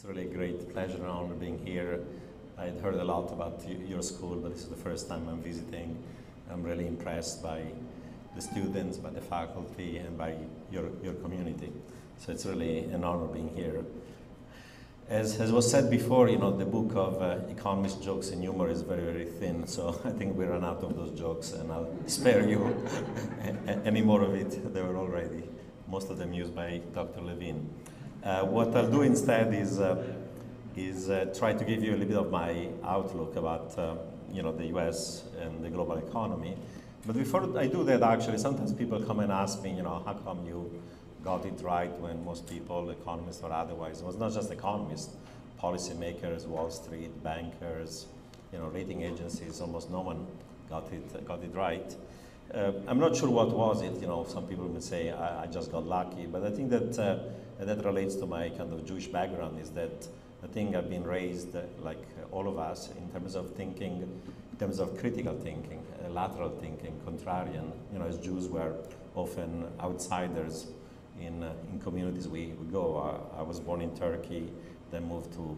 It's really a great pleasure and honor being here. I'd heard a lot about your school, but this is the first time I'm visiting. I'm really impressed by the students, by the faculty, and by your community. So it's really an honor being here. As was said before, you know, the book of economist jokes and humor is very, very thin, so I think we ran out of those jokes, and I'll spare you any more of it. They were already, most of them used by Dr. Levine. What I'll do instead is try to give you a little bit of my outlook about you know, the US and the global economy. But before I do that, actually, sometimes people come and ask me, you know, how come you got it right when most people, economists or otherwise, it was not just economists, policymakers, Wall Street, bankers, you know, rating agencies, almost no one got it right. I'm not sure what was it, you know, some people would say I just got lucky, but I think that that relates to my kind of Jewish background, is that I think I've been raised, like all of us, in terms of thinking, in terms of critical thinking, lateral thinking, contrarian. You know, as Jews we're often outsiders in communities we go. I was born in Turkey, then moved to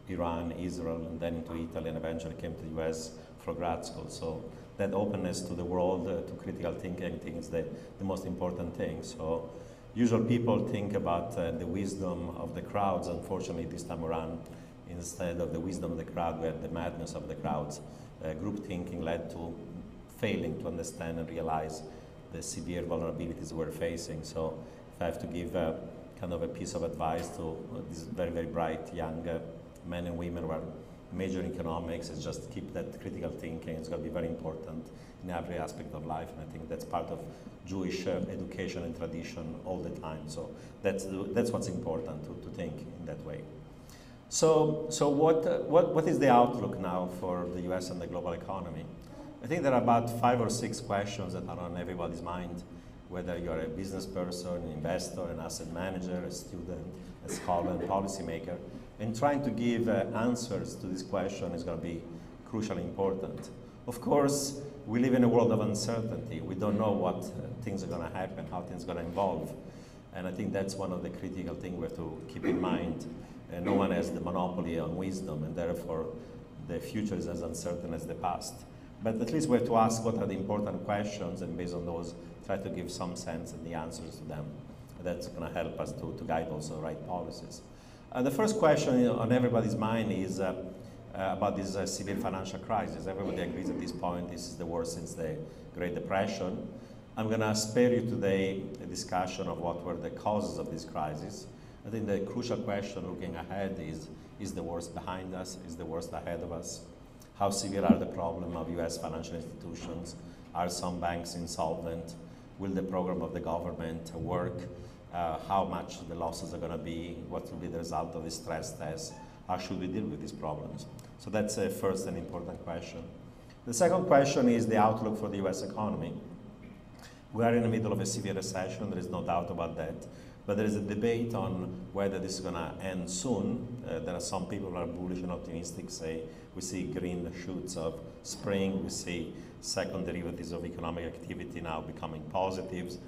Iran, Israel, and then into Italy, and eventually came to the US for grad school. So that openness to the world, to critical thinking, I think is the most important thing. So usual people think about the wisdom of the crowds. Unfortunately, this time around, instead of the wisdom of the crowd, we had the madness of the crowds. Group thinking led to failing to understand and realize the severe vulnerabilities we're facing. So if I have to give kind of a piece of advice to these very, very bright young men and women who are majoring economics, is just keep that critical thinking. It's going to be very important in every aspect of life, and I think that's part of Jewish education and tradition all the time. So that's what's important, to think in that way. So what is the outlook now for the US and the global economy? I think there are about 5 or 6 questions that are on everybody's mind, whether you're a business person, an investor, an asset manager, a student, a scholar, and policymaker. And trying to give answers to this question is going to be crucially important. Of course, we live in a world of uncertainty. We don't know what things are going to happen, how things are going to evolve. And I think that's one of the critical things we have to keep in mind. No one has the monopoly on wisdom, and therefore the future is as uncertain as the past. But at least we have to ask what are the important questions, and based on those, try to give some sense in the answers to them. That's going to help us to guide also the right policies. The first question on everybody's mind is about this severe financial crisis. Everybody agrees at this point this is the worst since the Great Depression. I'm going to spare you today a discussion of what were the causes of this crisis. I think the crucial question looking ahead is the worst behind us? Is the worst ahead of us? How severe are the problems of US financial institutions? Are some banks insolvent? Will the program of the government work? How much the losses are going to be? What will be the result of the stress test? How should we deal with these problems? So that's a first and important question. The second question is the outlook for the US economy. We are in the middle of a severe recession, there is no doubt about that. But there is a debate on whether this is going to end soon. There are some people who are bullish and optimistic, say we see green shoots of spring, we see second derivatives of economic activity now becoming positives.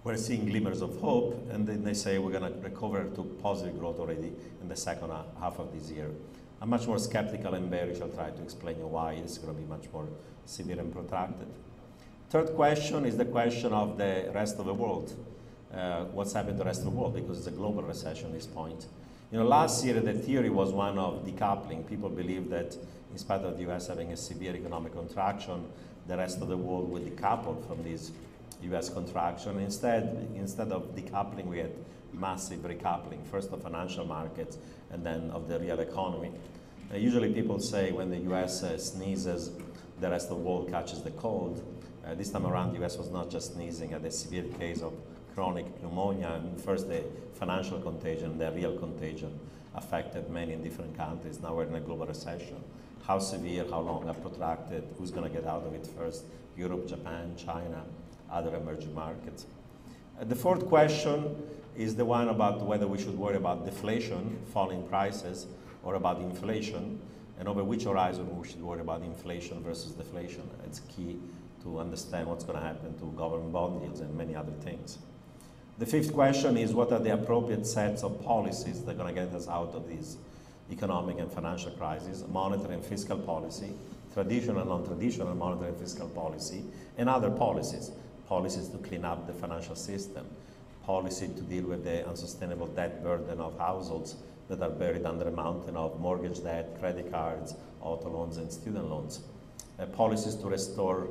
We're seeing glimmers of hope, and then they say we're going to recover to positive growth already in the second half of this year. I'm much more skeptical and bearish. I'll try to explain you why it's going to be much more severe and protracted. Third question is the question of the rest of the world. What's happened to the rest of the world, because it's a global recession at this point. You know, last year the theory was one of decoupling. People believed that in spite of the US having a severe economic contraction, the rest of the world would decouple from this US contraction. Instead of decoupling, we had massive recoupling, first of financial markets and then of the real economy. Usually people say when the US sneezes, the rest of the world catches the cold. This time around, the US was not just sneezing, had a severe case of chronic pneumonia, and first the financial contagion, the real contagion affected many in different countries. Now we're in a global recession. How severe, how long, how protracted, who's going to get out of it first? Europe, Japan, China, other emerging markets. The fourth question is the one about whether we should worry about deflation, falling prices, or about inflation, and over which horizon we should worry about inflation versus deflation. It's key to understand what's going to happen to government bond yields and many other things. The fifth question is, what are the appropriate sets of policies that are going to get us out of this economic and financial crisis? Monetary and fiscal policy, traditional and non-traditional monetary and fiscal policy, and other policies. Policies to clean up the financial system, policy to deal with the unsustainable debt burden of households that are buried under a mountain of mortgage debt, credit cards, auto loans, and student loans. Policies to restore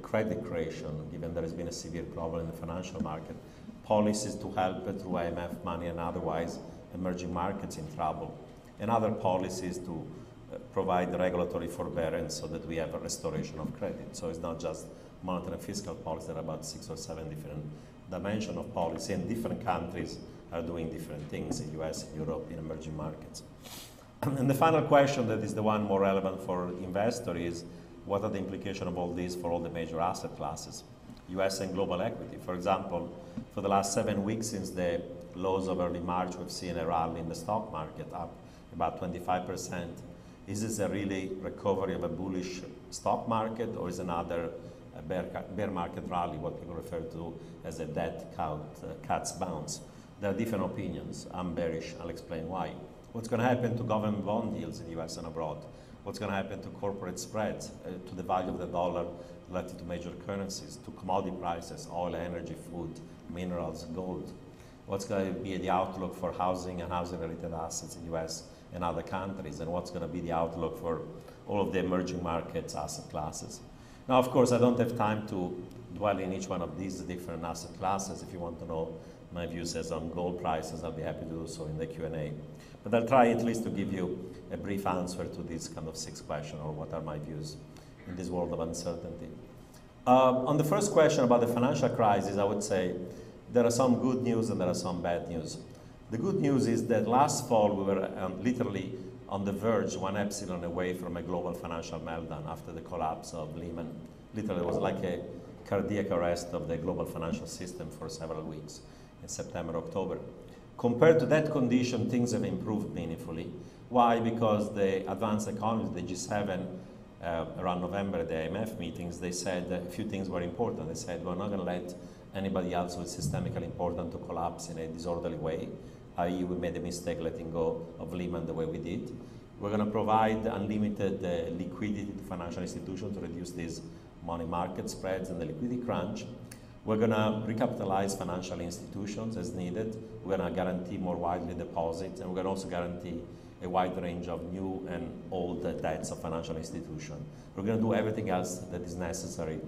credit creation, given there has been a severe problem in the financial market. Policies to help through IMF money and otherwise emerging markets in trouble. And other policies to provide regulatory forbearance so that we have a restoration of credit. So it's not just monetary and fiscal policy, there are about 6 or 7 different dimensions of policy, and different countries are doing different things in US, in Europe, in emerging markets. And the final question, that is the one more relevant for investors, is what are the implications of all this for all the major asset classes, US and global equity? For example, for the last 7 weeks since the lows of early March, we've seen a rally in the stock market up about 25%. Is this a really recovery of a bullish stock market, or is another bear market rally, what people refer to as a dead cat's bounce? There are different opinions. I'm bearish. I'll explain why. What's going to happen to government bond yields in the US and abroad? What's going to happen to corporate spreads, to the value of the dollar relative to major currencies, to commodity prices, oil, energy, food, minerals, gold? What's going to be the outlook for housing and housing-related assets in the US and other countries? And what's going to be the outlook for all of the emerging markets asset classes? Now, of course, I don't have time to dwell in each one of these different asset classes. If you want to know my views as on gold prices, I'll be happy to do so in the Q&A. But I'll try at least to give you a brief answer to this kind of 6 question, or what are my views in this world of uncertainty. On the first question about the financial crisis, I would say there are some good news and there are some bad news. The good news is that last fall we were literally on the verge, 1 epsilon away from a global financial meltdown after the collapse of Lehman. Literally, it was like a cardiac arrest of the global financial system for several weeks in September, October. Compared to that condition, things have improved meaningfully. Why? Because the advanced economies, the G7, around November at the IMF meetings, they said a few things were important. They said, we're not going to let anybody else who is systemically important to collapse in a disorderly way, i.e. we made a mistake letting go of Lehman the way we did. We're going to provide unlimited liquidity to financial institutions to reduce these money market spreads and the liquidity crunch. We're going to recapitalize financial institutions as needed. We're going to guarantee more widely deposits, and we're going to also guarantee a wide range of new and old debts of financial institutions. We're going to do everything else that is necessary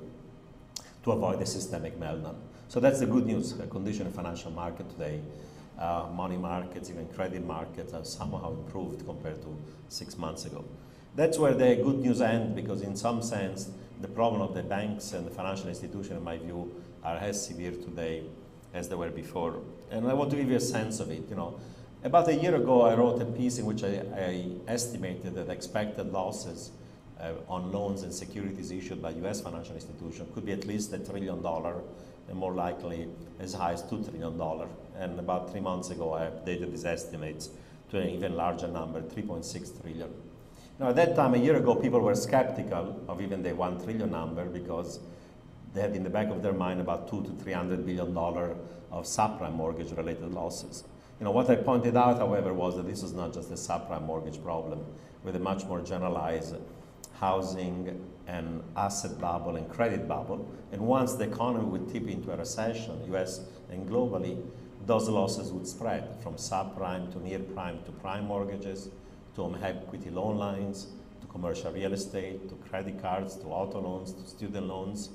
to avoid a systemic meltdown. So that's the good news. The condition of financial market today, money markets, even credit markets, are somehow improved compared to 6 months ago. That's where the good news ends, because in some sense, the problem of the banks and the financial institutions, in my view, are as severe today as they were before. And I want to give you a sense of it. You know, about a year ago, I wrote a piece in which I estimated that expected losses on loans and securities issued by US financial institutions could be at least $1 trillion, and more likely as high as $2 trillion. And about 3 months ago, I updated these estimates to an even larger number, 3.6 trillion. Now, at that time, a year ago, people were skeptical of even the 1 trillion number, because they had in the back of their mind about $200 to $300 billion of subprime mortgage-related losses. You know, what I pointed out, however, was that this was not just a subprime mortgage problem, with a much more generalized housing and asset bubble and credit bubble. And once the economy would tip into a recession, US and globally, those losses would spread from subprime to near prime to prime mortgages, to home equity loan lines, to commercial real estate, to credit cards, to auto loans, to student loans,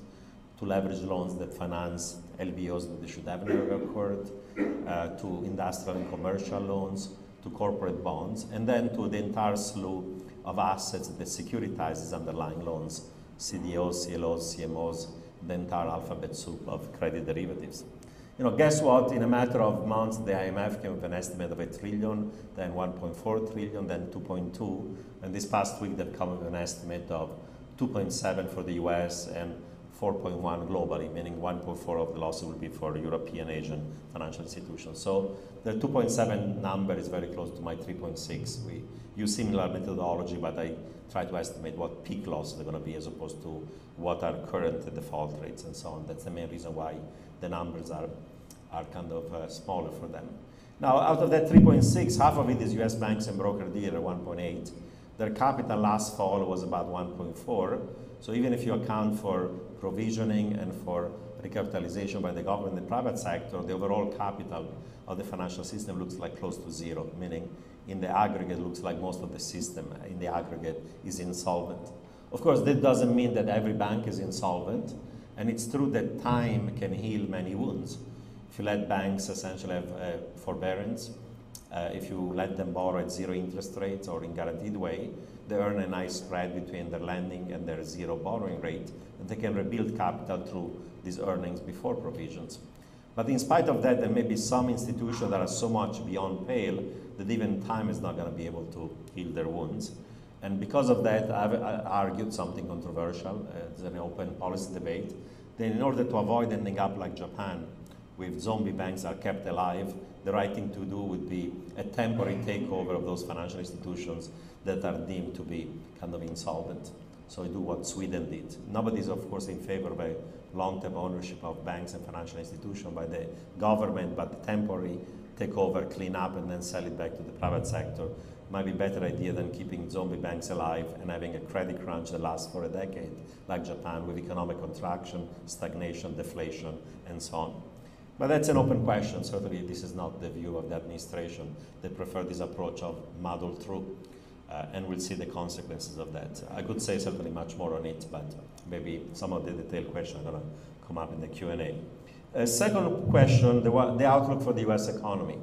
to leverage loans that finance LBOs that they should have never occurred, to industrial and commercial loans, to corporate bonds, and then to the entire slew of assets that securitizes underlying loans, CDOs, CLOs, CMOs, the entire alphabet soup of credit derivatives. You know, guess what? In a matter of months, the IMF came with an estimate of $1 trillion, then 1.4 trillion, then 2.2, and this past week they've come with an estimate of 2.7 for the US and 4.1 globally, meaning 1.4 of the losses will be for European, Asian financial institutions. So the 2.7 number is very close to my 3.6. We use similar methodology, but I try to estimate what peak losses are going to be as opposed to what are current default rates and so on. That's the main reason why the numbers are are kind of smaller for them. Now, out of that 3.6, half of it is US banks and broker-dealer, 1.8. Their capital last fall was about 1.4. So even if you account for provisioning and for recapitalization by the government and the private sector, the overall capital of the financial system looks like close to zero, meaning in the aggregate looks like most of the system in the aggregate is insolvent. Of course, that doesn't mean that every bank is insolvent, and it's true that time can heal many wounds. If you let banks essentially have forbearance, if you let them borrow at zero interest rates or in guaranteed way, they earn a nice spread between their lending and their zero borrowing rate, and they can rebuild capital through these earnings before provisions. But in spite of that, there may be some institutions that are so much beyond pale that even time is not going to be able to heal their wounds. And because of that, I've argued something controversial. It's an open policy debate. Then in order to avoid ending up like Japan, with zombie banks are kept alive, the right thing to do would be a temporary takeover of those financial institutions that are deemed to be kind of insolvent. So do what Sweden did. Nobody is, of course, in favor of a long-term ownership of banks and financial institutions by the government, but temporary takeover, clean up, and then sell it back to the private sector might be a better idea than keeping zombie banks alive and having a credit crunch that lasts for a decade, like Japan, with economic contraction, stagnation, deflation, and so on. But that's an open question. Certainly, this is not the view of the administration. They prefer this approach of muddle through, and we'll see the consequences of that. I could say certainly much more on it, but maybe some of the detailed questions are going to come up in the Q&A. Second question, the outlook for the US economy.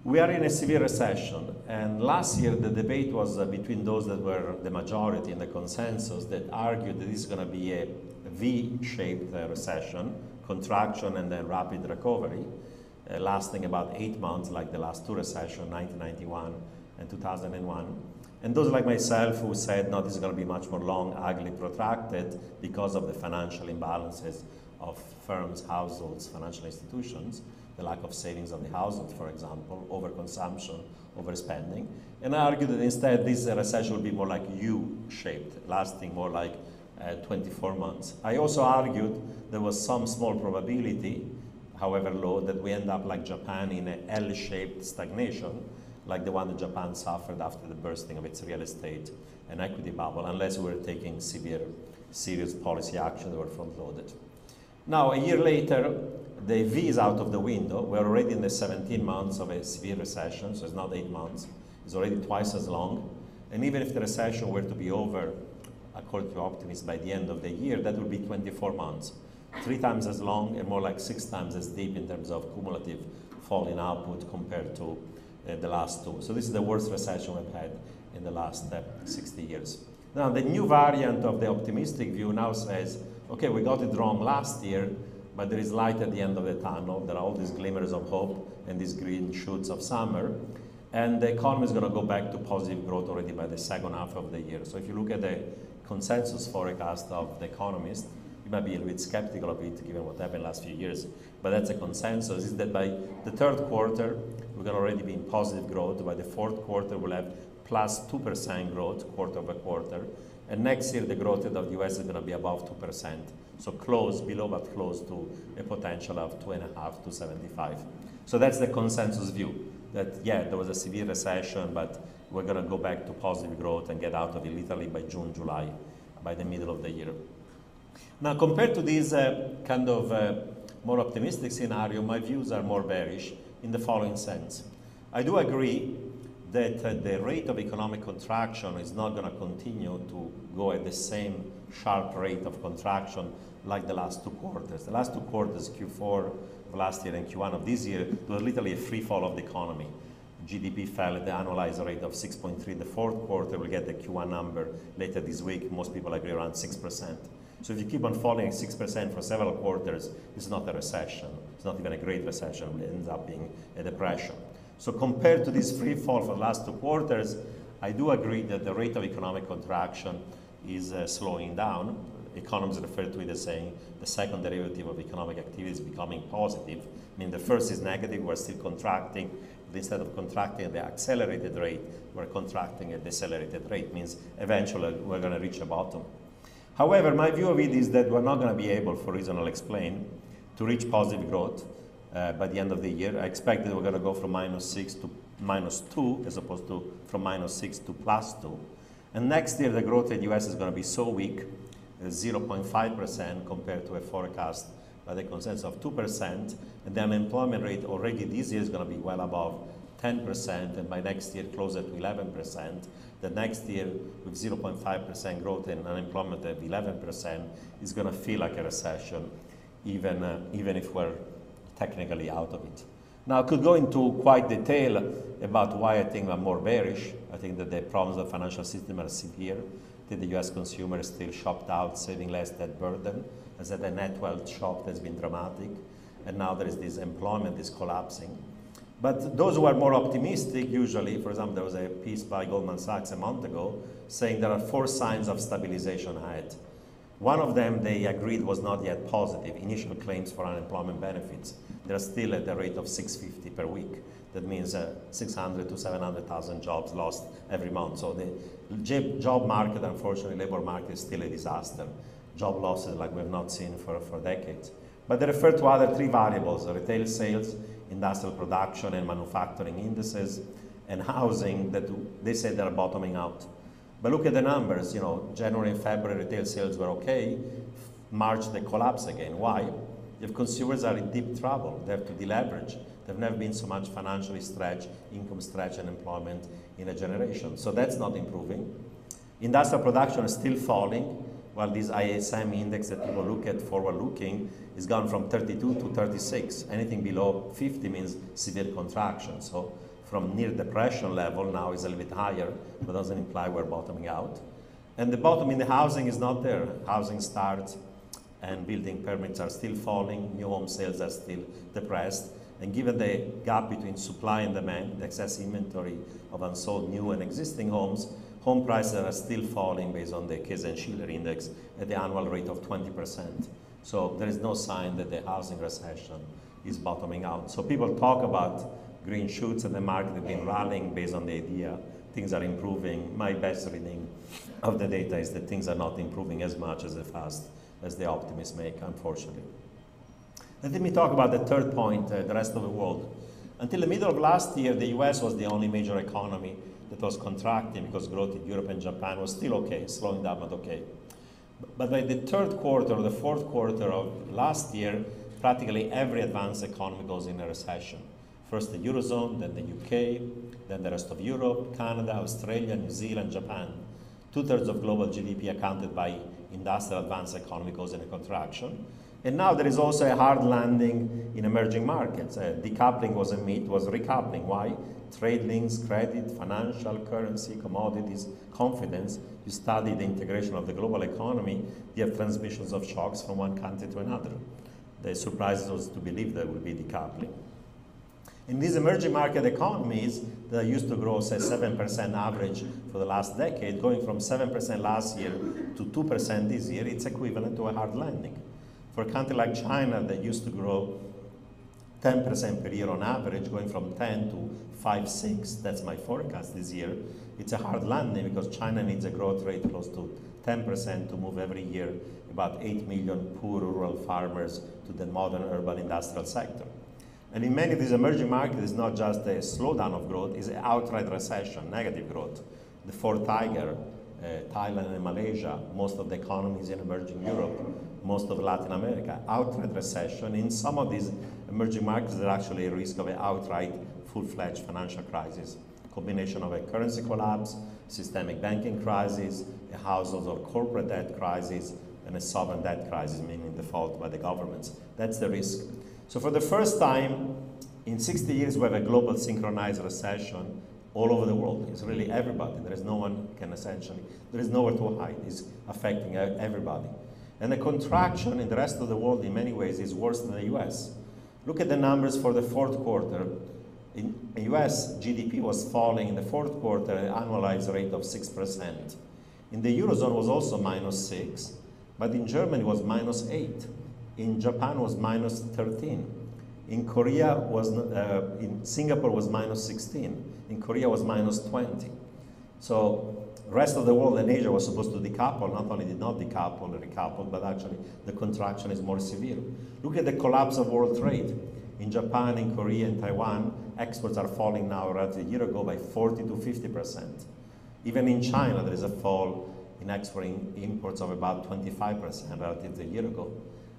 We are in a severe recession, and last year the debate was between those that were the majority and the consensus that argued that this is going to be a V-shaped recession, contraction and then rapid recovery, lasting about 8 months like the last two recessions, 1991 and 2001. And those like myself who said, no, this is going to be much more long, ugly, protracted because of the financial imbalances of firms, households, financial institutions, the lack of savings of the household, for example, overconsumption, overspending. And I argued that instead this recession will be more like U-shaped, lasting more like 24 months. I also argued there was some small probability, however low, that we end up like Japan in an L-shaped stagnation, like the one that Japan suffered after the bursting of its real estate and equity bubble, unless we were taking serious policy action that were front-loaded. Now, a year later, the V is out of the window. We're already in the 17 months of a severe recession, so it's not 8 months. It's already twice as long. And even if the recession were to be over, according to optimists, by the end of the year, that would be 24 months. 3 times as long and more like 6 times as deep in terms of cumulative fall in output compared to the last two. So this is the worst recession we've had in the last 60 years. Now, the new variant of the optimistic view now says, okay, we got it wrong last year, but there is light at the end of the tunnel. There are all these glimmers of hope and these green shoots of summer. And the economy is going to go back to positive growth already by the second half of the year. So if you look at the consensus forecast of the economists, you might be a little bit skeptical of it given what happened last few years, but that's a consensus, is that by the third quarter, we're going to already be in positive growth. By the fourth quarter, we'll have plus 2% growth quarter over quarter. And next year, the growth rate of the US is going to be above 2%. So close, below, but close to a potential of 2.5 to 75. So that's the consensus view, that, yeah, there was a severe recession, but we're going to go back to positive growth and get out of it literally by June, July, by the middle of the year. Now, compared to this kind of more optimistic scenario, my views are more bearish in the following sense. I do agree that the rate of economic contraction is not going to continue to go at the same sharp rate of contraction like the last 2 quarters. The last 2 quarters, Q4 of last year and Q1 of this year, there was literally a free fall of the economy. GDP fell at the annualized rate of 6.3. The fourth quarter, we'll get the Q1 number later this week. Most people agree around 6%. So if you keep on falling at 6% for several quarters, it's not a recession. It's not even a great recession. It ends up being a depression. So compared to this free fall for the last 2 quarters, I do agree that the rate of economic contraction is slowing down. Economists refer to it as saying the second derivative of economic activity is becoming positive. I mean, the first is negative, we're still contracting. But instead of contracting at the accelerated rate, we're contracting at decelerated rate. It means eventually we're going to reach a bottom. However, my view of it is that we're not going to be able, for reasons I'll explain, to reach positive growth by the end of the year. I expect that we're going to go from -6 to -2, as opposed to from -6 to +2. And next year, the growth rate in the US is going to be so weak, 0.5% compared to a forecast by the consensus of 2%. And the unemployment rate already this year is going to be well above 10%, and by next year closer to 11%. The next year, with 0.5% growth and unemployment at 11%, is going to feel like a recession, even if we're technically out of it. Now, I could go into quite detail about why I think I'm more bearish. I think that the problems of the financial system are severe, that the US consumer is still shopped out, saving less debt burden. As I said, the net wealth shock has been dramatic, and now there is this employment is collapsing. But those who are more optimistic, usually, for example, there was a piece by Goldman Sachs a month ago saying there are 4 signs of stabilization ahead. One of them they agreed was not yet positive, initial claims for unemployment benefits. They're still at the rate of 650 per week. That means 600 to 700,000 jobs lost every month. So the job market, unfortunately, labor market is still a disaster. Job losses like we have not seen for decades. But they refer to other 3 variables: retail sales, industrial production and manufacturing indices, and housing, that they say they're bottoming out. But look at the numbers, January and February retail sales were okay. March they collapse again. Why? If consumers are in deep trouble, they have to deleverage. There've never been so much financially stretched, income stretch and employment in a generation. So that's not improving. Industrial production is still falling, while this ISM index that people look at forward looking is gone from 32 to 36. Anything below 50 means severe contraction. So from near depression level now is a little bit higher, but doesn't imply we're bottoming out. And the bottom in the housing is not there. Housing starts and building permits are still falling, new home sales are still depressed. And given the gap between supply and demand, the excess inventory of unsold new and existing homes, home prices are still falling based on the Case-Shiller index at the annual rate of 20%. So there is no sign that the housing recession is bottoming out. So people talk about green shoots and the market has been rallying based on the idea things are improving. My best reading of the data is that things are not improving as much as fast as the optimists make, unfortunately. Let me talk about the third point, the rest of the world. Until the middle of last year, the US was the only major economy that was contracting because growth in Europe and Japan was still okay, slowing down, but okay. But by the third quarter or the fourth quarter of last year, practically every advanced economy goes in a recession. First the Eurozone, then the UK, then the rest of Europe, Canada, Australia, New Zealand, Japan. 2/3 of global GDP accounted by industrial advanced economy goes in a contraction. And now there is also a hard landing in emerging markets. Decoupling was a myth, was recoupling. Why? Trade links, credit, financial, currency, commodities, confidence. You study the integration of the global economy, you have transmissions of shocks from one country to another. The surprise was to believe there would be decoupling. In these emerging market economies that used to grow, say, 7% average for the last decade, going from 7% last year to 2% this year, it's equivalent to a hard landing. For a country like China that used to grow 10% per year on average, going from 10 to 5, 6, that's my forecast this year, it's a hard landing because China needs a growth rate close to 10% to move every year about 8 million poor rural farmers to the modern urban industrial sector. And in many of these emerging markets, it's not just a slowdown of growth, it's an outright recession, negative growth. The fourth tiger, Thailand and Malaysia, most of the economies in emerging Europe, most of Latin America, outright recession. In some of these emerging markets, there's actually a risk of an outright full-fledged financial crisis. Combination of a currency collapse, systemic banking crisis, a household or corporate debt crisis, and a sovereign debt crisis, meaning default by the governments. That's the risk. So for the first time in 60 years, we have a global synchronized recession all over the world. It's really everybody. There is no one can essentially, there is nowhere to hide. It's affecting everybody. And the contraction in the rest of the world in many ways is worse than the US. Look at the numbers for the fourth quarter. In the US, GDP was falling in the fourth quarter at an annualized rate of 6%. In the Eurozone was also -6, but in Germany was -8. In Japan was -13. In Korea was, in Singapore was -16. In Korea was -20. So rest of the world and Asia was supposed to decouple, not only did not decouple or recouple, but actually the contraction is more severe. Look at the collapse of world trade. In Japan, in Korea, and Taiwan, exports are falling now relative to a year ago by 40 to 50%. Even in China, there is a fall in imports of about 25% relative to a year ago.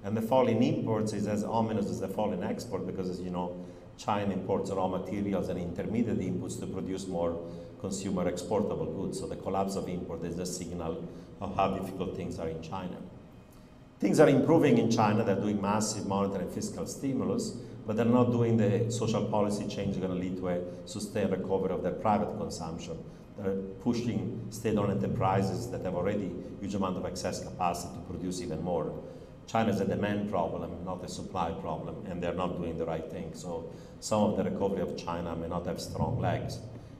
And the fall in imports is as ominous as the fall in export because, as you know, China imports raw materials and intermediate inputs to produce more consumer exportable goods. So the collapse of import is a signal of how difficult things are in China. Things are improving in China. They're doing massive monetary and fiscal stimulus, but they're not doing the social policy change going to lead to a sustained recovery of their private consumption. They're pushing state-owned enterprises that have already a huge amount of excess capacity to produce even more. China is a demand problem, not a supply problem, and they're not doing the right thing. So some of the recovery of China may not have strong legs.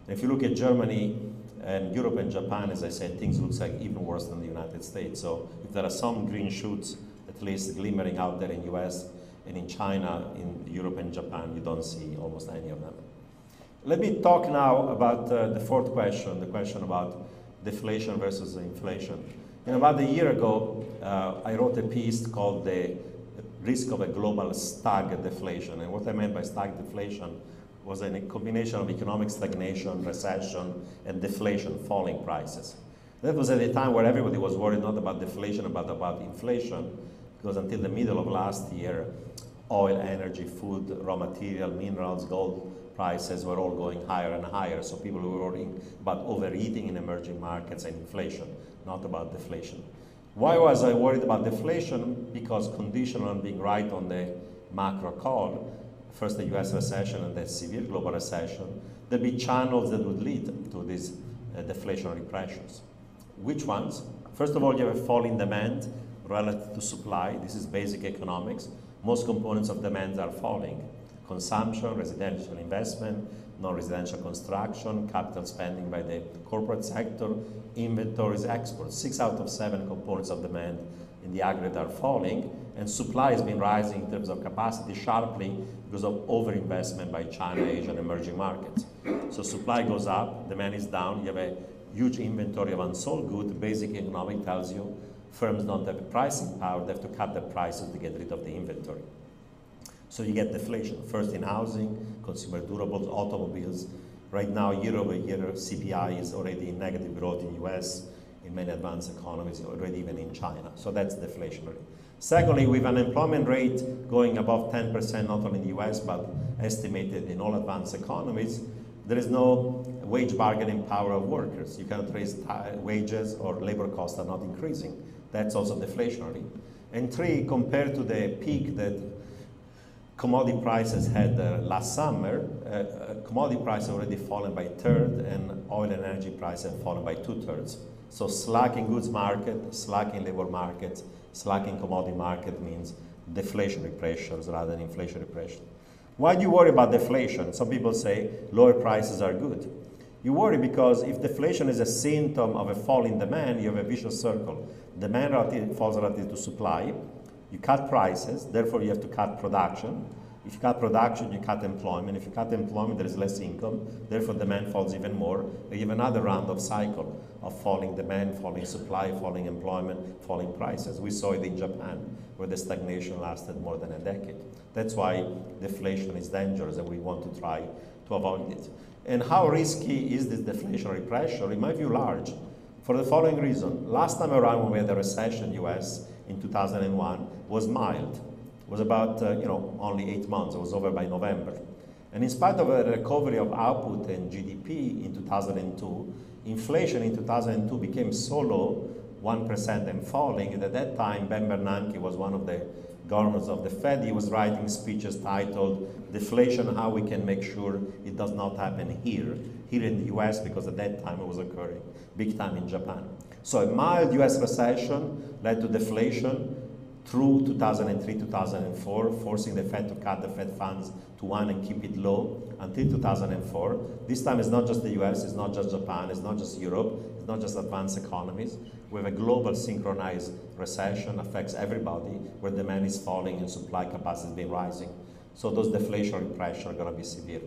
And if you look at Germany and Europe and Japan, as I said, things look like even worse than the United States. So if there are some green shoots, at least glimmering out there in the US and in China, in Europe and Japan, you don't see almost any of them. Let me talk now about the fourth question, the question about deflation versus inflation. And about a year ago, I wrote a piece called The Risk of a Global Stag Deflation. And what I meant by stag deflation was a combination of economic stagnation, recession, and deflation, falling prices. That was at a time where everybody was worried not about deflation, but about inflation, because until the middle of last year, oil, energy, food, raw material, minerals, gold prices were all going higher and higher. So people were worrying about overeating in emerging markets and inflation, not about deflation. Why was I worried about deflation? Because conditional on being right on the macro call, first the US recession and then severe global recession, there'd be channels that would lead to these deflationary pressures. Which ones? First of all, you have a fall in demand relative to supply. This is basic economics. Most components of demand are falling. Consumption, residential investment, non-residential construction, capital spending by the corporate sector, inventories, exports. 6 out of 7 components of demand in the aggregate are falling, and supply has been rising in terms of capacity sharply because of overinvestment by China, Asia, and emerging markets. So supply goes up, demand is down, you have a huge inventory of unsold goods. Basic economic tells you firms don't have pricing power, they have to cut their prices to get rid of the inventory. So you get deflation, first in housing, consumer durables, automobiles. Right now, year over year, CPI is already in negative growth in the US, in many advanced economies, already even in China. So that's deflationary. Secondly, with unemployment rate going above 10%, not only in the US, but estimated in all advanced economies, there is no wage bargaining power of workers. You cannot raise wages or labor costs are not increasing. That's also deflationary. And 3, compared to the peak that commodity prices had last summer, commodity prices have already fallen by 1/3, and oil and energy prices have fallen by 2/3. So slacking goods market, slacking labor markets, slacking commodity market means deflationary pressures rather than inflationary pressure. Why do you worry about deflation? Some people say lower prices are good. You worry because if deflation is a symptom of a fall in demand, you have a vicious circle. Demand falls relative to supply. You cut prices, therefore you have to cut production. If you cut production, you cut employment. If you cut employment, there is less income, therefore demand falls even more. You have another round of cycle of falling demand, falling supply, falling employment, falling prices. We saw it in Japan, where the stagnation lasted more than a decade. That's why deflation is dangerous, and we want to try to avoid it. And how risky is this deflationary pressure? In my view, large. For the following reason. Last time around when we had a recession in the US in 2001 was mild. It was about only 8 months. It was over by November. And in spite of a recovery of output and GDP in 2002, inflation in 2002 became so low, 1% and falling, and at that time Ben Bernanke was one of the governors of the Fed. He was writing speeches titled "Deflation, How We Can Make Sure It Does Not Happen Here in the US," because at that time it was occurring big time in Japan. So a mild US recession led to deflation through 2003, 2004, forcing the Fed to cut the Fed funds to 1 and keep it low until 2004. This time it's not just the US, it's not just Japan, it's not just Europe, it's not just advanced economies. We have a global synchronized recession, affects everybody, where demand is falling and supply capacity has been rising. So those deflationary pressures are going to be severe.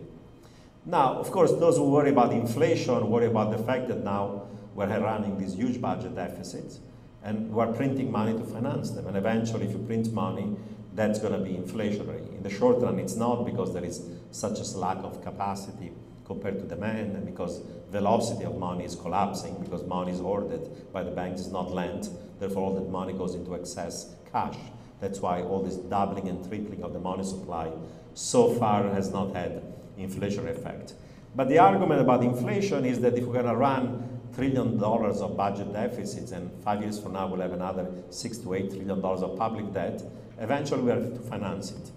Now, of course, those who worry about inflation worry about the fact that now we're running these huge budget deficits and we're printing money to finance them. And eventually, if you print money, that's going to be inflationary. In the short run, it's not, because there is such a lack of capacity compared to demand, and because velocity of money is collapsing, because money is hoarded by the banks, is not lent, therefore all that money goes into excess cash. That's why all this doubling and tripling of the money supply so far has not had inflationary effect. But the argument about inflation is that if we're going to run $1 trillion of budget deficits, and 5 years from now we'll have another $6 to $8 trillion of public debt, eventually we have to finance it.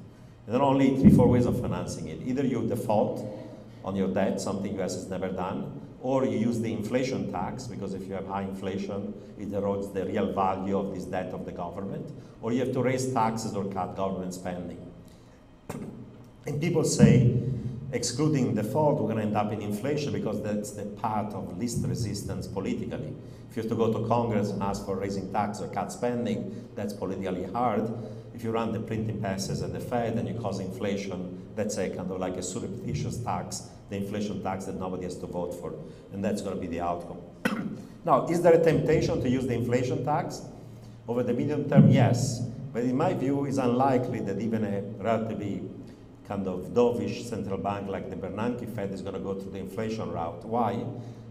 And there are only 3-4 ways of financing it. Either you default on your debt, something US has never done, or you use the inflation tax, because if you have high inflation, it erodes the real value of this debt of the government, or you have to raise taxes or cut government spending. And people say, excluding default, we're going to end up in inflation because that's the path of least resistance politically. If you have to go to Congress and ask for raising tax or cut spending, that's politically hard. If you run the printing presses at the Fed and you cause inflation, that's a kind of like a surreptitious tax, the inflation tax that nobody has to vote for, and that's going to be the outcome. Now, is there a temptation to use the inflation tax? Over the medium term, yes, but in my view, it's unlikely that even a relatively kind of dovish central bank like the Bernanke Fed is going to go through the inflation route. Why?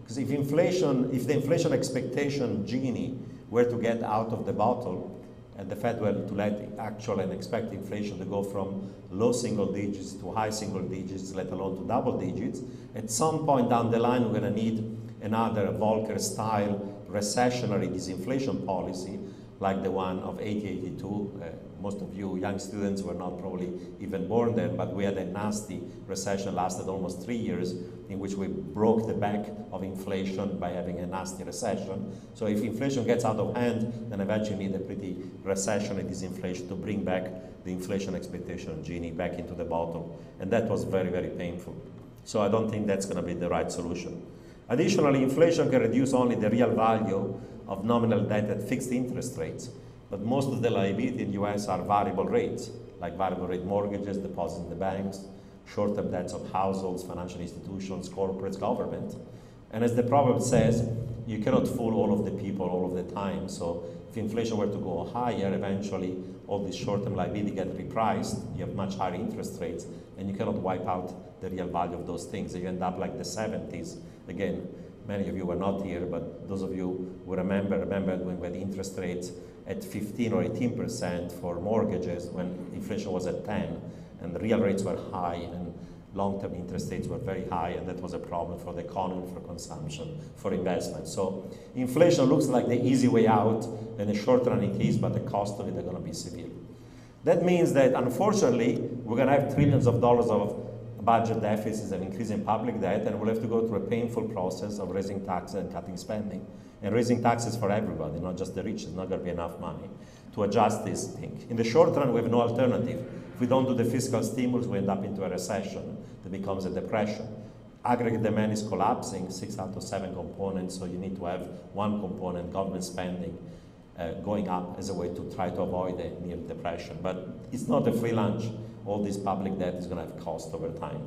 Because if the inflation expectation genie were to get out of the bottle, and the Fed were to let actual and expect inflation to go from low single digits to high single digits, let alone to double digits, at some point down the line we're going to need another Volcker-style recessionary disinflation policy like the one of 80-82. Most of you young students were not probably even born then, but we had a nasty recession, lasted almost 3 years, in which we broke the back of inflation by having a nasty recession. So if inflation gets out of hand, then eventually you need a pretty recessionary disinflation to bring back the inflation expectation genie back into the bottle. And that was very, very painful. So I don't think that's going to be the right solution. Additionally, inflation can reduce only the real value of nominal debt at fixed interest rates. But most of the liability in the US are variable rates, like variable rate mortgages, deposits in the banks, short-term debts of households, financial institutions, corporates, government. And as the proverb says, you cannot fool all of the people all of the time. So if inflation were to go higher, eventually all these short-term liability get repriced, you have much higher interest rates, and you cannot wipe out the real value of those things. You end up like the 70s. Again, many of you were not here, but those of you who remember when we had interest rates at 15 or 18% for mortgages when inflation was at 10, and the real rates were high, and long-term interest rates were very high, and that was a problem for the economy, for consumption, for investment. So inflation looks like the easy way out, and the short run it is, but the cost of it are going to be severe. That means that, unfortunately, we're going to have trillions of dollars of budget deficits and increasing public debt, and we'll have to go through a painful process of raising taxes and cutting spending. And raising taxes for everybody, not just the rich. There's not going to be enough money to adjust this thing. In the short run, we have no alternative. If we don't do the fiscal stimulus, we end up into a recession that becomes a depression. Aggregate demand is collapsing, 6 out of 7 components, so you need to have one component, government spending, going up as a way to try to avoid a near depression. But it's not a free lunch. All this public debt is going to have cost over time.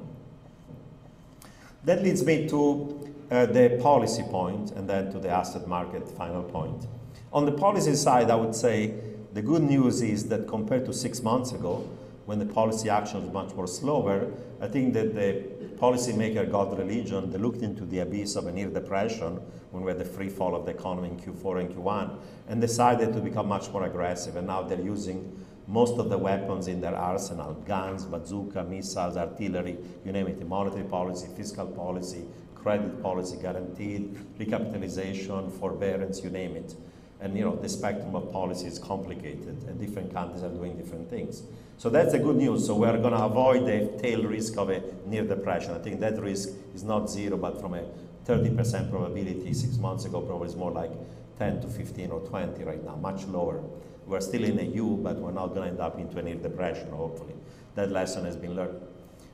That leads me to the policy point, and then to the asset market final point. On the policy side, I would say the good news is that compared to 6 months ago, when the policy action was much more slower, I think that the policymaker got religion. They looked into the abyss of a near depression when we had the free fall of the economy in Q4 and Q1, and decided to become much more aggressive. And now they're using most of the weapons in their arsenal: guns, bazooka, missiles, artillery, you name it, monetary policy, fiscal policy, credit policy, guaranteed, recapitalization, forbearance, you name it. And the spectrum of policy is complicated, and different countries are doing different things. So that's the good news. So we're going to avoid the tail risk of a near depression. I think that risk is not zero, but from a 30% probability 6 months ago, probably is more like 10 to 15 or 20 right now, much lower. We're still in a U, but we're not going to end up into a near depression, hopefully. That lesson has been learned.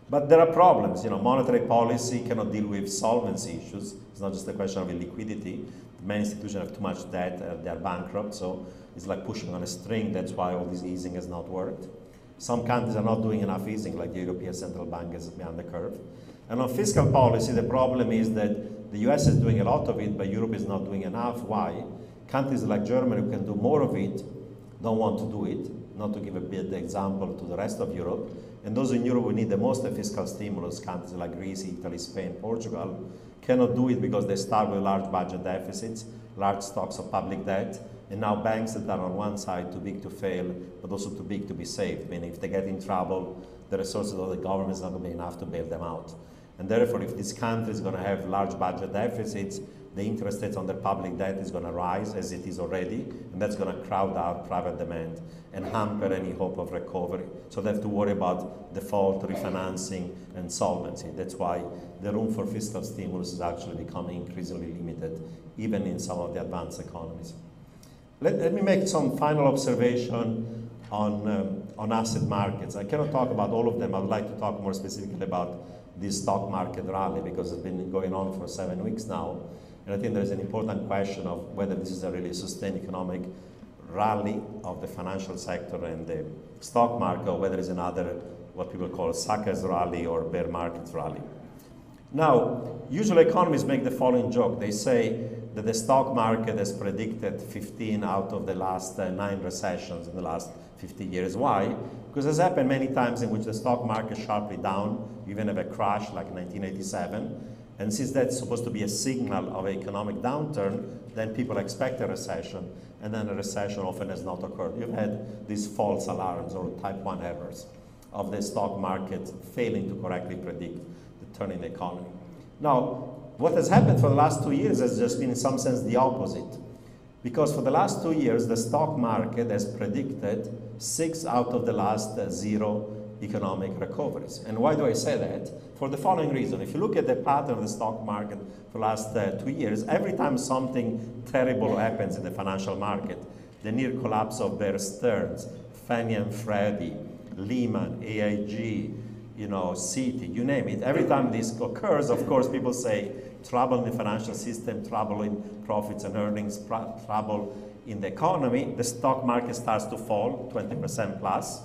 But there are problems. Monetary policy cannot deal with solvency issues. It's not just a question of liquidity. Many institutions have too much debt, they are bankrupt, so it's like pushing on a string. That's why all this easing has not worked. Some countries are not doing enough easing, like the European Central Bank is behind the curve. And on fiscal policy, the problem is that the US is doing a lot of it, but Europe is not doing enough. Why? Countries like Germany, who can do more of it, don't want to do it. not to give a bad example to the rest of Europe. And those in Europe who need the most fiscal stimulus, countries like Greece, Italy, Spain, Portugal, cannot do it because they start with large budget deficits, large stocks of public debt, and now banks that are on one side too big to fail, but also too big to be saved. Meaning if they get in trouble, the resources of the government is not going to be enough to bail them out. And therefore, if this country is going to have large budget deficits, the interest rates on their public debt is going to rise, as it is already, and that's going to crowd out private demand and hamper any hope of recovery. So they have to worry about default, refinancing, and solvency. That's why the room for fiscal stimulus is actually becoming increasingly limited, even in some of the advanced economies. Let me make some final observation on asset markets. I cannot talk about all of them. I would like to talk more specifically about this stock market rally, because it's been going on for 7 weeks now. And I think there's an important question of whether this is a really sustained economic rally of the financial sector and the stock market, or whether it's another, what people call suckers rally or bear market rally. Now, usually economists make the following joke. They say that the stock market has predicted 15 out of the last 9 recessions in the last 50 years. Why? Because it's happened many times in which the stock market is sharply down, even have a crash like 1987. And since that's supposed to be a signal of an economic downturn, then people expect a recession, and then a recession often has not occurred. You've had these false alarms or type 1 errors of the stock market failing to correctly predict the turn in the economy. Now, what has happened for the last 2 years has just been in some sense the opposite. Because for the last 2 years, the stock market has predicted 6 out of the last 0 economic recoveries. And why do I say that? For the following reason. If you look at the pattern of the stock market for the last 2 years, every time something terrible happens in the financial market, the near collapse of Bear Stearns, Fannie and Freddie, Lehman, AIG, Citi, you name it, every time this occurs, of course, people say trouble in the financial system, trouble in profits and earnings, trouble in the economy. The stock market starts to fall 20% plus.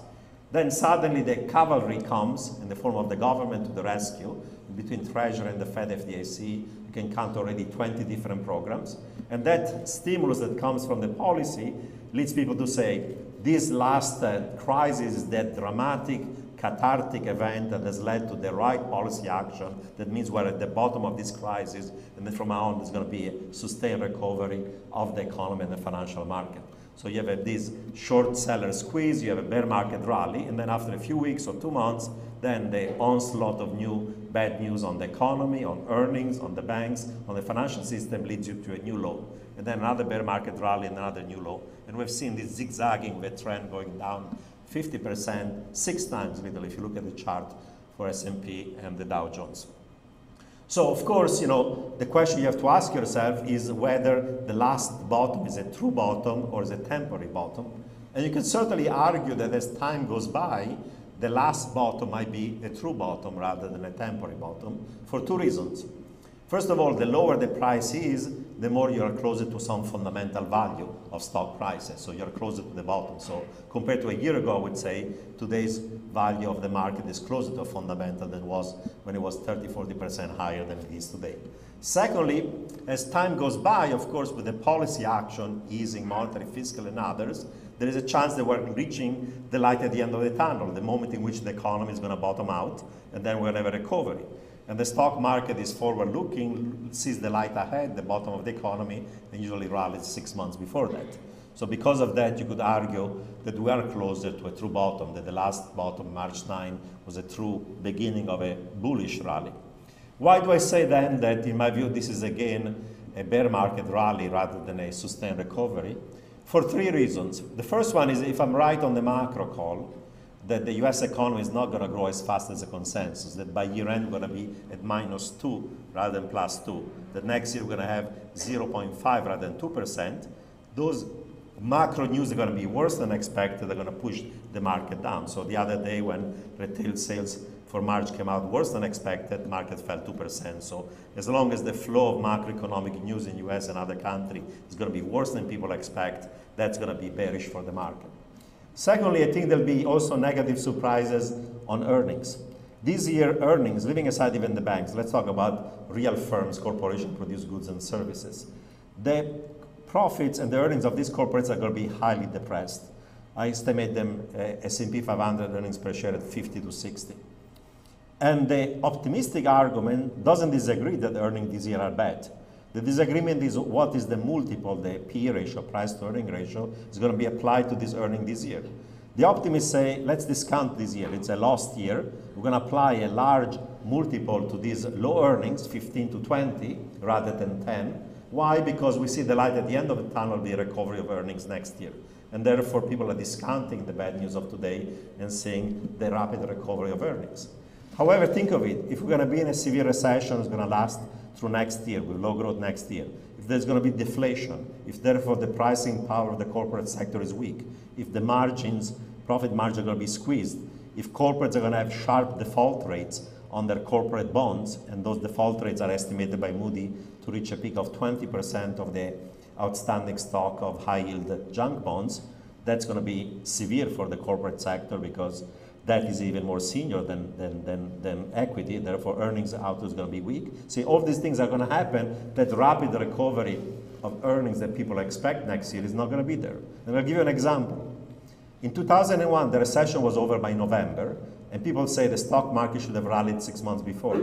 Then suddenly the cavalry comes in the form of the government to the rescue. Between Treasury and the Fed FDIC, you can count already 20 different programs. And that stimulus that comes from the policy leads people to say, this last crisis is that dramatic, cathartic event that has led to the right policy action. That means we're at the bottom of this crisis, and then from now on there's going to be a sustained recovery of the economy and the financial market. So you have this short seller squeeze, you have a bear market rally, and then after a few weeks or 2 months, then the onslaught of new bad news on the economy, on earnings, on the banks, on the financial system leads you to a new low. And then another bear market rally and another new low. And we've seen this zigzagging with a trend going down 50%, 6 times literally, if you look at the chart for S&P and the Dow Jones. So of course, the question you have to ask yourself is whether the last bottom is a true bottom or is a temporary bottom. And you can certainly argue that as time goes by, the last bottom might be a true bottom rather than a temporary bottom for 2 reasons. First of all, the lower the price is, the more you are closer to some fundamental value of stock prices. So you're closer to the bottom. So compared to a year ago, I would say today's value of the market is closer to a fundamental than it was when it was 30–40% higher than it is today. Secondly, as time goes by, of course, with the policy action, easing, monetary, fiscal, and others, there is a chance that we're reaching the light at the end of the tunnel, the moment in which the economy is going to bottom out, and then we'll have a recovery. And the stock market is forward-looking, sees the light ahead, the bottom of the economy, and usually rallies 6 months before that. So because of that, you could argue that we are closer to a true bottom, that the last bottom, March 9, was a true beginning of a bullish rally. Why do I say then that, in my view, this is again a bear market rally rather than a sustained recovery? For 3 reasons. The first one is, if I'm right on the macro call, that the US economy is not going to grow as fast as the consensus, that by year end we're going to be at -2 rather than +2, that next year we're going to have 0.5 rather than 2%. Those macro news are going to be worse than expected, they're going to push the market down. So the other day when retail sales for March came out worse than expected, the market fell 2%. So as long as the flow of macroeconomic news in US and other countries is going to be worse than people expect, that's going to be bearish for the market. Secondly, I think there'll be also negative surprises on earnings. This year, earnings, leaving aside even the banks, let's talk about real firms, corporations produce goods and services. The profits and the earnings of these corporates are going to be highly depressed. I estimate them S&P 500 earnings per share at 50 to 60. And the optimistic argument doesn't disagree that earnings this year are bad. The disagreement is what is the multiple, the P ratio, price to earning ratio, is going to be applied to this earning this year. The optimists say, let's discount this year. It's a lost year. We're going to apply a large multiple to these low earnings, 15 to 20, rather than 10. Why? Because we see the light at the end of the tunnel, the recovery of earnings next year. And therefore, people are discounting the bad news of today and seeing the rapid recovery of earnings. However, think of it. If we're going to be in a severe recession, it's going to last through next year, with low growth next year. If there's going to be deflation, if therefore the pricing power of the corporate sector is weak, if the margins, profit margins are going to be squeezed, if corporates are going to have sharp default rates on their corporate bonds, and those default rates are estimated by Moody to reach a peak of 20% of the outstanding stock of high-yield junk bonds, that's going to be severe for the corporate sector because that is even more senior than equity, therefore earnings outlook is going to be weak. See, all these things are going to happen. That rapid recovery of earnings that people expect next year is not going to be there. And I'll give you an example. In 2001, the recession was over by November, and people say the stock market should have rallied 6 months before.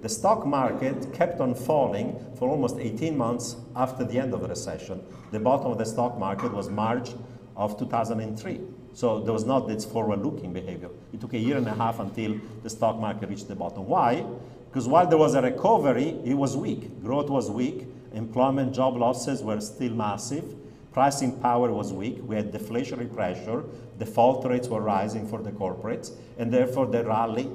The stock market kept on falling for almost 18 months after the end of the recession. The bottom of the stock market was March of 2003. So there was not this forward-looking behavior. It took a year and a half until the stock market reached the bottom. Why? Because while there was a recovery, it was weak. Growth was weak. Employment job losses were still massive. Pricing power was weak. We had deflationary pressure. Default rates were rising for the corporates. And therefore, the rally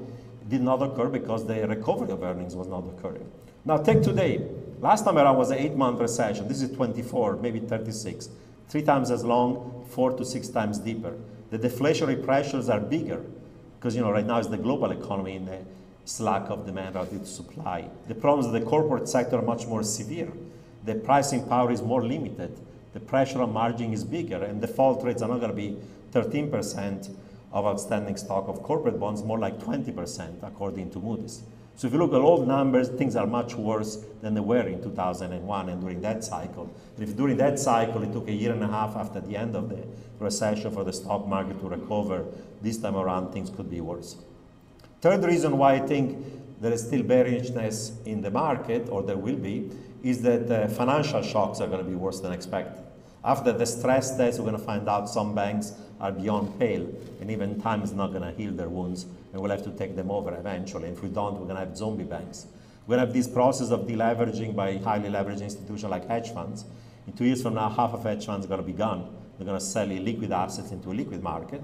did not occur because the recovery of earnings was not occurring. Now, take today. Last time around was an 8-month recession. This is 24, maybe 36. 3 times as long, 4 to 6 times deeper. The deflationary pressures are bigger because, right now is the global economy in a slack of demand relative to supply. The problems of the corporate sector are much more severe. The pricing power is more limited. The pressure on margin is bigger, and default rates are not going to be 13% of outstanding stock of corporate bonds, more like 20% according to Moody's. So if you look at all the numbers, things are much worse than they were in 2001 and during that cycle. And if during that cycle it took a year and a half after the end of the recession for the stock market to recover, this time around things could be worse. Third reason why I think there is still bearishness in the market, or there will be, is that financial shocks are going to be worse than expected. After the stress test, we're going to find out some banks are beyond pale, and even time is not going to heal their wounds, and we'll have to take them over eventually. And if we don't, we're going to have zombie banks. We're going to have this process of deleveraging by highly leveraged institutions like hedge funds. In 2 years from now, half of hedge funds are going to be gone. They're going to sell illiquid assets into a liquid market.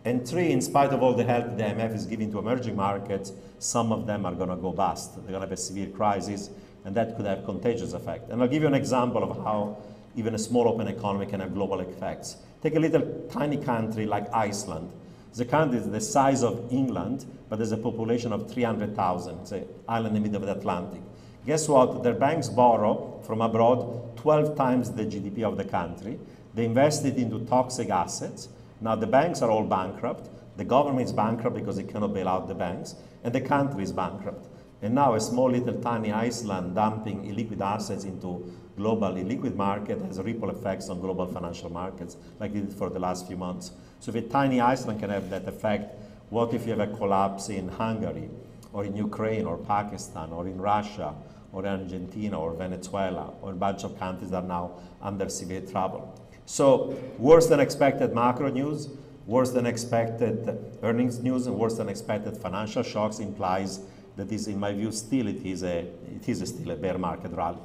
And 3, in spite of all the help the IMF is giving to emerging markets, some of them are going to go bust. They're going to have a severe crisis, and that could have contagious effect. And I'll give you an example of how even a small open economy can have global effects. Take a little tiny country like Iceland. The country is the size of England, but there's a population of 300,000. It's an island in the middle of the Atlantic. Guess what? Their banks borrow from abroad 12 times the GDP of the country. They invest it into toxic assets. Now the banks are all bankrupt. The government is bankrupt because it cannot bail out the banks. And the country is bankrupt. And now a small little tiny Iceland dumping illiquid assets into global illiquid market has ripple effects on global financial markets like it did for the last few months. So if a tiny Iceland can have that effect, what if you have a collapse in Hungary or in Ukraine or Pakistan or in Russia or in Argentina or Venezuela or a bunch of countries that are now under severe trouble? So worse than expected macro news, worse than expected earnings news, and worse than expected financial shocks implies that is, in my view, still it is still a bear market rally.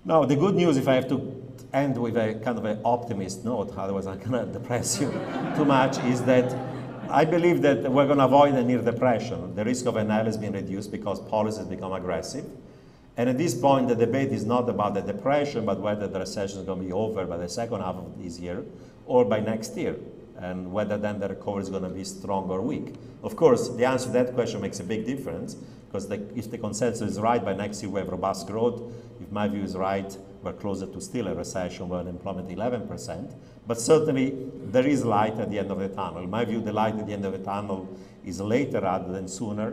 Now, the good news, if I have to end with a kind of an optimist note, otherwise I'm going to depress you too much, is that I believe that we're going to avoid a near depression. The risk of an L has been reduced because policies become aggressive. And at this point, the debate is not about the depression, but whether the recession is going to be over by the second half of this year or by next year, and whether then the recovery is going to be strong or weak. Of course, the answer to that question makes a big difference, because if the consensus is right, by next year we have robust growth. If my view is right, we're closer to still a recession with unemployment 11%. But certainly, there is light at the end of the tunnel. In my view, the light at the end of the tunnel is later rather than sooner.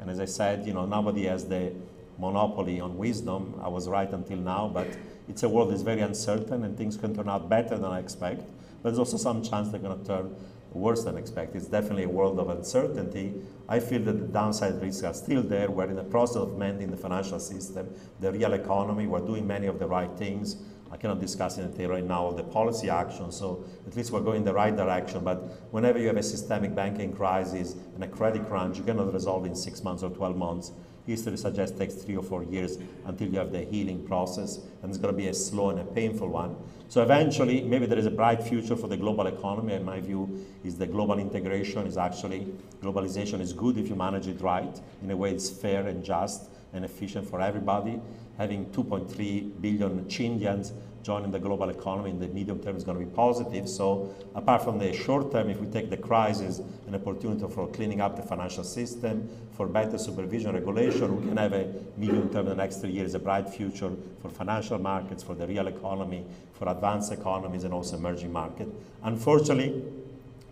And as I said, nobody has the monopoly on wisdom. I was right until now, but it's a world that's very uncertain and things can turn out better than I expect. but there's also some chance they're going to turn worse than expected. It's definitely a world of uncertainty. I feel that the downside risks are still there. We're in the process of mending the financial system, the real economy. We're doing many of the right things. I cannot discuss in detail right now the policy action, so at least we're going in the right direction. But whenever you have a systemic banking crisis and a credit crunch, you cannot resolve in 6 months or 12 months. History suggests it takes 3 or 4 years until you have the healing process, and it's going to be a slow and a painful one. So eventually, maybe there is a bright future for the global economy. In my view, is the global integration is actually, globalization is good if you manage it right, in a way it's fair and just and efficient for everybody. Having 2.3 billion Indians joining the global economy in the medium term is going to be positive. So apart from the short term, if we take the crisis an opportunity for cleaning up the financial system, for better supervision regulation, we can have a medium term, the next 3 years, a bright future for financial markets, for the real economy, for advanced economies and also emerging markets. Unfortunately,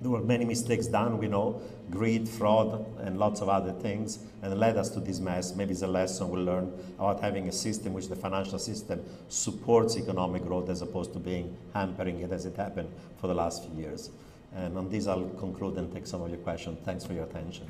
there were many mistakes done, we know, greed, fraud, and lots of other things, and it led us to this mess. Maybe it's a lesson we'll learn about having a system which the financial system supports economic growth as opposed to being hampering it as it happened for the last few years. And on this, I'll conclude and take some of your questions. Thanks for your attention.